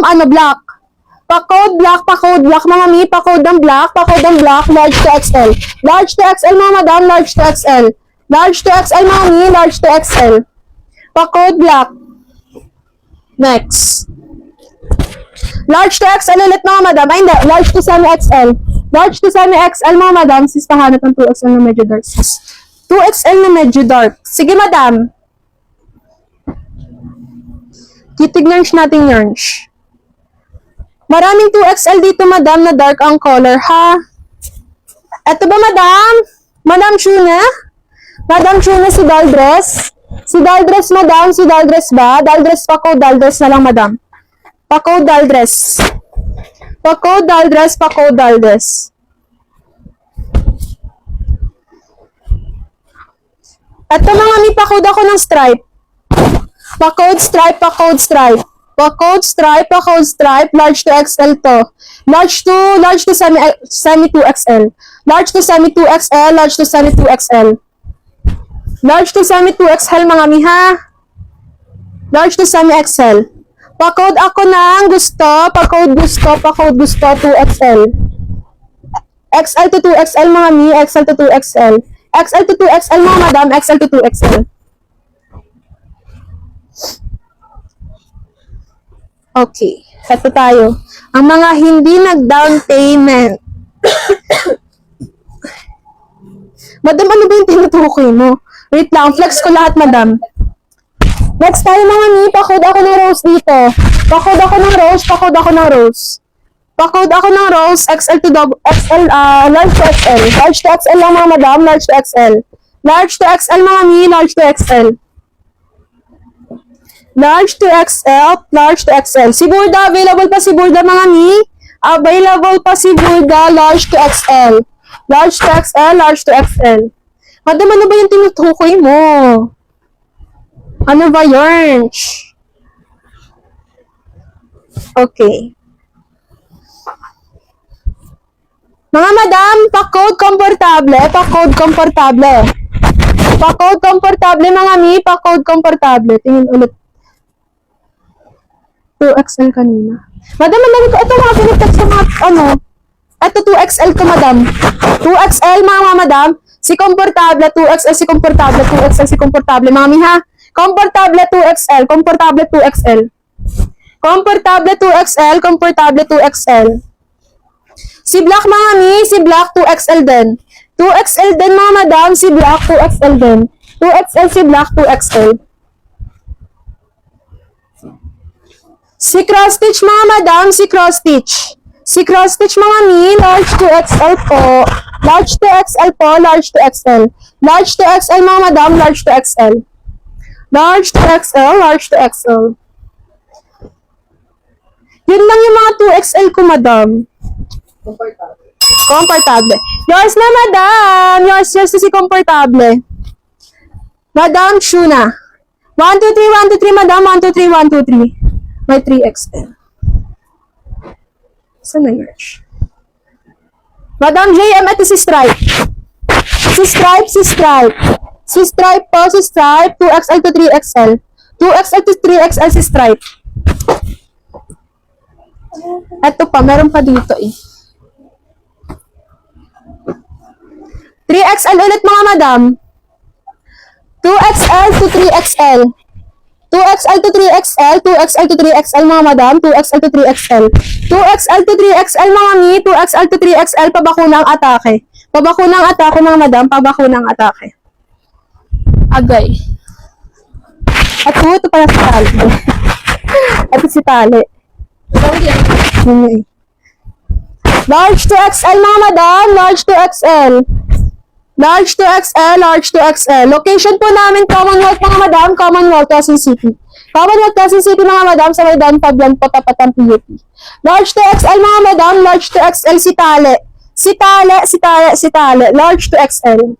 ano, black. Pa-code black, mga mi, pa-code ng black, large to XL. Large to XL, mga madam, large to XL. Large to XL, mga mi, large to XL. Pa-code black. Next. Large to XL ulit, mga madam. Ay, hindi. Large to semi-XL. Large to semi-XL, mga madam. Sis, pahanap ng 2XL na medyo dark, sis. 2XL na medyo dark. Sige, madam. Kitig nurse natin, nurse. Maraming 2XL dito, madam, na dark ang color, ha? Eto ba, madam? Madam Shuna? Madam Shuna, si Daldress? Si Daldress, madam? Si Daldress ba? Daldress pa ko, Daldress na lang, madam. Pa-code Daldress. Pa-code Daldress, pa-code Daldress. Eto mga mi, pa-code ako ng stripe. Pa-code stripe, pa-code stripe. Pa-code stripe, pa-code stripe, large to XL to. Large to semi 2XL. Large to semi 2XL, large to semi 2XL. Large to semi 2XL, mga mi, ha? Large to semi XL. Pa-code ako ng gusto, pa-code gusto, 2XL. XL to 2XL, mga mi, XL to 2XL. XL to 2XL, mga madam, XL to 2XL. Okay, ito tayo. Ang mga hindi nag-down payment. Madam, ano ba yung tinutukoy mo? Wait lang, flex ko lahat, madam. Next tayo, mga mi, pa-code ako ng rose dito. Pa-code ako ng rose, pa-code ako ng rose. Pa-code ako ng rose, XL to XL, large to XL. Large to XL lang, mga madam, large to XL. Large to XL, mga mi, large to XL. Large to XL, large to XL. Si Burda, available pa si Burda, mga mi. Available pa si Burda, large to XL. Large to XL, large to XL. Madam, ano ba yung tinutukoy mo? Ano ba yun? Okay. Mga madam, pa-code komportable, pa-code komportable. Pa-code komportable, mga mi, pa-code komportable. Tingin ulit. 2XL kanina. Madam, madam ko, ito mga pinitext sa mga, ano, ito 2XL ko, madam. 2XL, mga madam. Si komportable, 2XL, si komportable, 2XL, si komportable, mami, ha? Komportable 2XL, komportable 2XL. Komportable 2XL, komportable 2XL. Si Black, mga mi, si Black 2XL din. 2XL din, mga madam, si Black 2XL din. 2XL si Black 2XL. Si cross stitch, mga madam, si cross stitch. Si cross stitch, mga mi, large 2XL po. Large 2XL po, large 2XL. Large 2XL, mga madam, large 2XL. Large to XL, large to XL. Yun lang yung mga 2XL ko, madam. Comfortable. Komportable. Yours na, madam. Yours na si komportable. Madam Shuna. 1, 2, 3, 1, 2, 3, madam. 1, 2, 3, 1, 2, 3. May 3XL. Saan na yours? Madam JM, ito si Stripe. Si Stripe, si Stripe. Si Stripe po, si Stripe. 2XL to 3XL. 2XL to 3XL si Stripe. Ito pa, meron pa dito eh. 3XL ulit, mga madam. 2XL to 3XL. 2XL to 3XL. 2XL to 3XL, mga madam. 2XL to 3XL. 2XL to 3XL, mga mi. 2XL to 3XL, pabakunang atake. Pabakunang atake, mga madam. Pabakunang atake. Agay. At ito pala si Tali. Ito si Tali. Large to XL, mga madam. Large to XL. Large to XL, large to XL. Location po namin, Commonwealth, mga madam. Commonwealth, Quezon City. Commonwealth, Quezon City, mga madam. Sa may Don Pablan po, tapat ang PUP. Large to XL, mga madam. Large to XL, si Tali. Si Tali, si Tali, si Tali. Large to XL.